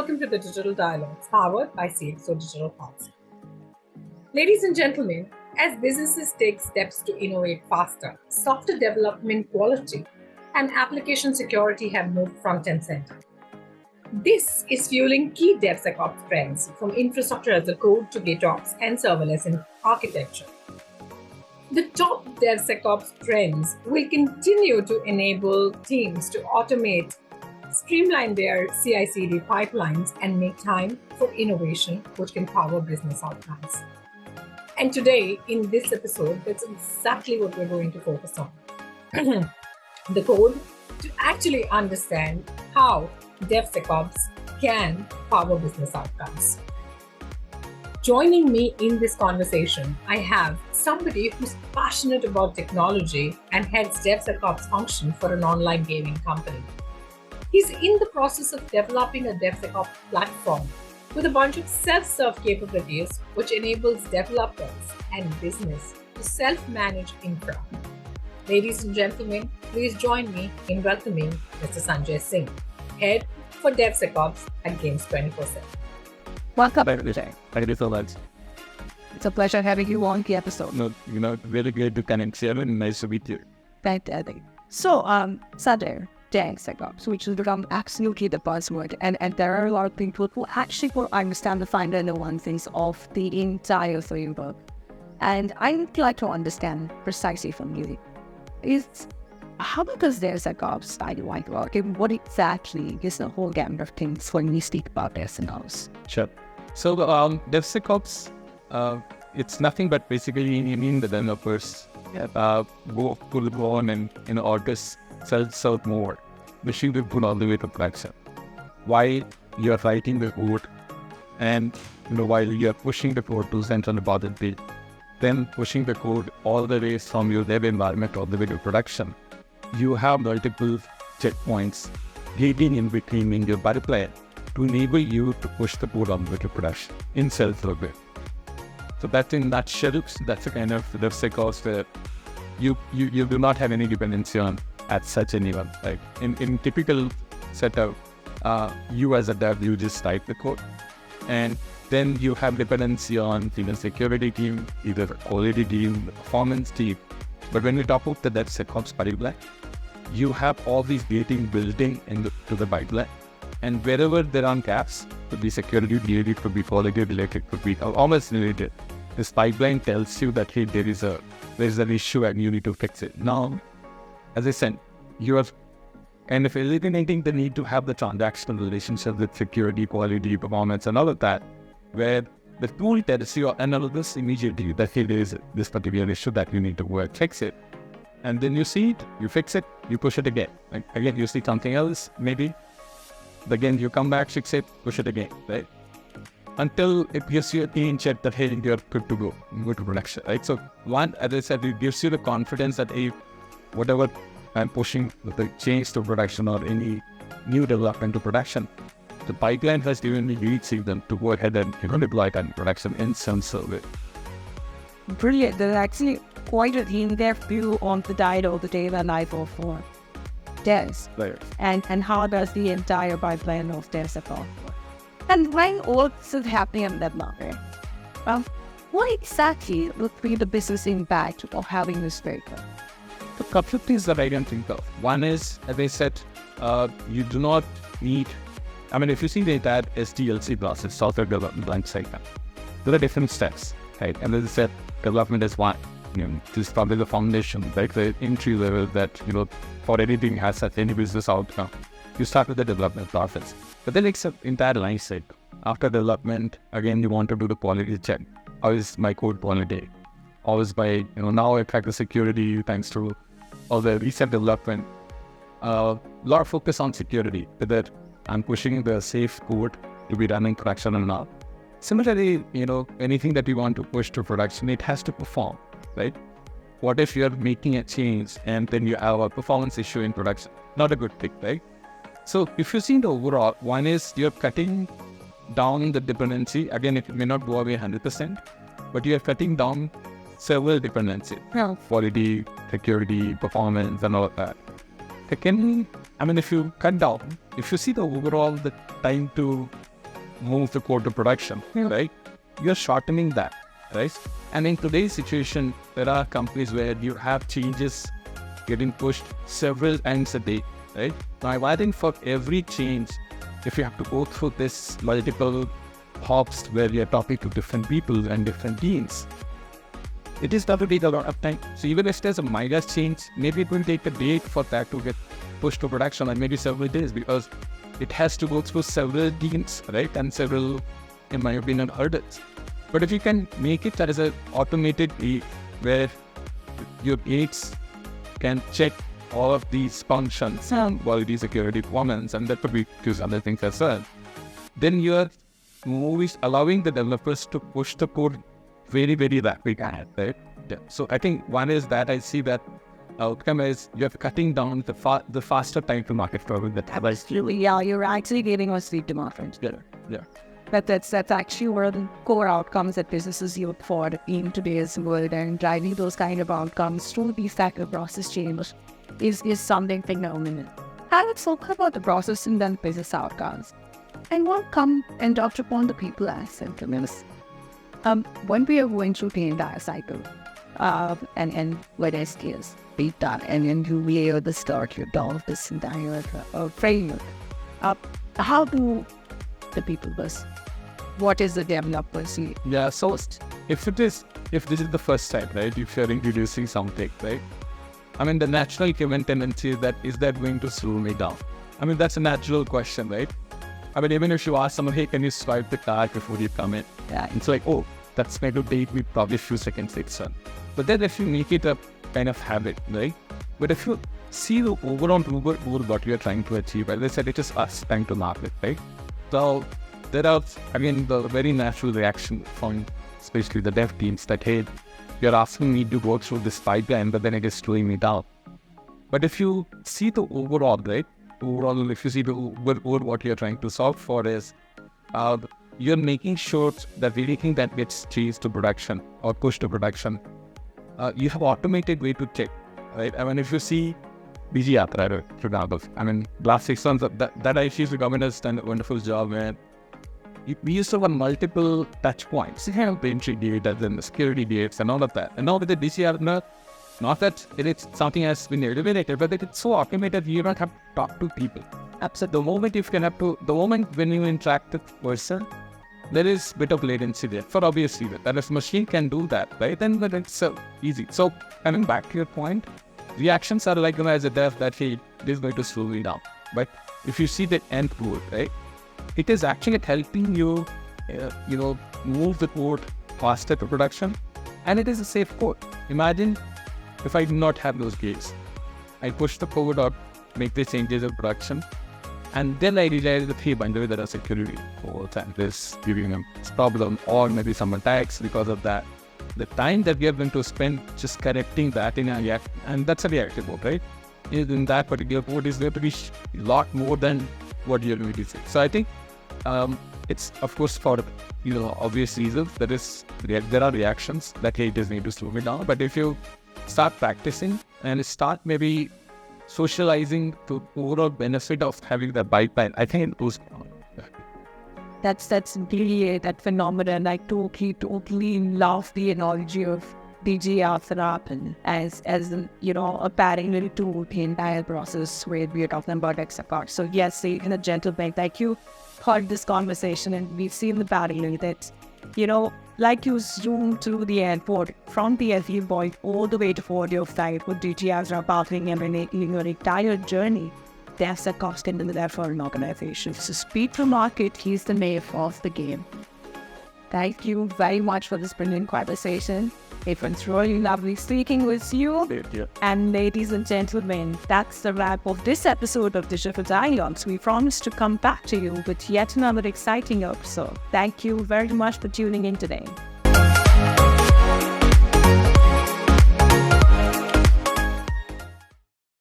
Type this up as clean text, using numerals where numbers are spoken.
welcome to the Digital Dialogues powered by CXO Digital Hubs. Ladies and gentlemen, as businesses take steps to innovate faster, software development quality and application security have moved front and center. This is fueling key DevSecOps trends from infrastructure as a code to GitOps and serverless in architecture. The top DevSecOps trends will continue to enable teams to automate, streamline their CI/CD pipelines, and make time for innovation, which can power business outcomes. And today, in this episode, that's exactly what we're going to focus on. The code to actually understand how DevSecOps can power business outcomes. Joining me in this conversation, I have somebody who's passionate about technology and heads DevSecOps function for an online gaming company. He's in the process of developing a DevSecOps platform with a bunch of self-serve capabilities, which enables developers and business to self-manage infra. Ladies and gentlemen, please join me in welcoming Mr. Sanjay Singh, head for DevSecOps at Games 24/7. Welcome. Thank you so much. It's a pleasure having you on the episode. Really great to connect here and nice to meet you. Fantastic. So, Sanjay, DevSecOps, which has become absolutely the buzzword, and there are a lot of people who actually will understand the finer nuances of the entire framework. And I'd like to understand precisely from you is how does DevSecOps style like work, and what exactly is the whole gamut of things when we speak about DevSecOps? Sure. So DevSecOps, it's nothing but basically mean the developers go on and August self-serve mode, machine will put all the way to production. While you're writing the code and while you're pushing the code to central repository, then pushing the code all the way from your dev environment all the way to production, you have multiple checkpoints gating in between in your pipeline to enable you to push the code on the way to production in self-serve. So that's in nutshell, that's the kind of DevSecOps where you do not have any dependency on at such an event. Like in typical setup, you as a dev, you just type the code, and then you have dependency on either security team, either quality team, performance team. But when we talk about the DevSecOps pipeline, you have all these gating built into the pipeline, and wherever there are gaps, could be security related, could be quality related, could be almost related. This pipeline tells you that hey, there is an issue and you need to fix it. Now, as I said, you are kind of eliminating the need to have the transactional relationship with security, quality, performance, and all of that, where the tool tells you analysis immediately that hey, there is this particular issue that you need to go and fix it. And then you see it, you fix it, you push it again. Like, again, you see something else, maybe. Again, you come back, fix it, push it again, right? Until it gives you a clean check that hey, you're good to go to production, right? So one, as I said, it gives you the confidence that hey, whatever I'm pushing the change to production or any new development to production, the pipeline has given me lead signal to go ahead and deploy that in production in some service. Brilliant. There's actually quite an in-depth view on the data life of devs. Right. And how does the entire pipeline of DevSecOps work. And when all this is happening in that market, what exactly would be the business impact of having this framework? The couple of things that I can think of. One is, as I said, you do not need, if you see the entire SDLC process, software development life cycle, there are different steps, right? And as I said, development is one. This is probably the foundation, like the entry level that, for anything has such any business outcome. You start with the development process. But then it's an entire life cycle. After development, again, you want to do the quality check. How is my code quality? How is my, now I crack the security thanks to all the recent development. A lot of focus on security, whether I'm pushing the safe code to be running production or not. Similarly, anything that you want to push to production, it has to perform, right? What if you're making a change and then you have a performance issue in production? Not a good thing, right? So if you see the overall, one is you're cutting down the dependency. Again, it may not go away 100%, but you're cutting down several dependencies. Yeah. Quality, security, performance, and all of that. Secondly, if you cut down, if you see the overall, the time to move the code to production, right? You're shortening that, right? And in today's situation, there are companies where you have changes getting pushed several times a day, right? Now, I think for every change, if you have to go through this multiple hops where you're talking to different people and different teams, it is going to take a lot of time. So even if there's a minor change, maybe it will take a day for that to get pushed to production, and maybe several days, because it has to go through several teams, right? And several, in my opinion, hurdles. But if you can make it as an automated way where your gates can check all of these functions, quality, security, performance, and that could be use other things as well, then your move is allowing the developers to push the code very, very rapidly, right? Yeah. So I think one is that I see that outcome is you're cutting down the faster time to market for that. Absolutely, yeah, you're actually giving us speed to market. Yeah. That's actually one of the core outcomes that businesses look for in today's world, and driving those kind of outcomes through these type of process change is something phenomenal. And let's talk about the process and then business outcomes. And we'll come and touch upon the people aspect of this. When we are going through the entire cycle, and what SKS be done, and then you layer the start, you develop this entire framework. How do the people this? What is the developer see? Yeah, so if this is the first time, right, if you're introducing something, right, I mean, the natural human tendency is that going to slow me down? I mean, that's a natural question, right? I mean, even if you ask someone, hey, can you swipe the card before you come in? Yeah, it's like, oh, that's going to take me probably a few seconds itself. But then if you make it a kind of habit, right? But if you see the overall goal what you're trying to achieve, as I said, it is us time to market, right? So there are, again, the very natural reaction from especially the dev teams that, hey, you're asking me to go through this pipeline, but then it is slowing me down. But if you see the overall, right? Overall, if you see the overall what you're trying to solve for is, you're making sure that anything that gets changed to production or pushed to production, you have automated way to check, right? I mean, if you see BG Yatra, for example, I mean, last 6 months, that I feel the government has done a wonderful job, where we used to have multiple touch points, the entry data, then the security dates and all of that. And now with the BG Yatra, not that it's something has been eliminated, but it's so automated you don't have to talk to people. Absolutely. The moment when you interact with person, there is a bit of latency there for obvious reasons. That if machine can do that, right, then it's easy. So coming back to your point, reactions are like, as a dev that, hey, this is going to slow me down. But if you see the end goal, right, it is actually helping you, move the code faster to production, and it is a safe code. Imagine if I do not have those gates. I push the code up, make the changes in production, and then I realize that, hey, by the way, there are security holes and this giving a problem, or maybe some attacks because of that. The time that we are going to spend just correcting that in a React, and that's a reactive code, right? In that particular code is going to be a lot more than what you're going to see. So I think it's, of course, for obvious reasons, there are reactions that, hey, it is need to slow me down. But if you start practicing and start maybe socializing the overall benefit of having that pipeline, I think it goes on. That's really that phenomenon. I totally love the analogy of DG Yatra as a parallel to the entire process where we are talking about DevSecOps. So yes, in a gentleman, like you heard this conversation, and we've seen the parallel that, like you zoom through the airport from the entry point all the way to 40 of flight with DG Yatra powering and enabling your entire journey. DevSecOps can do that for an organization. So speed to market, he's the mayor of the game. Thank you very much for this brilliant conversation. It was really lovely speaking with you. Yeah. And ladies and gentlemen, that's the wrap of this episode of Digital Dialogues. We promise to come back to you with yet another exciting episode. Thank you very much for tuning in today.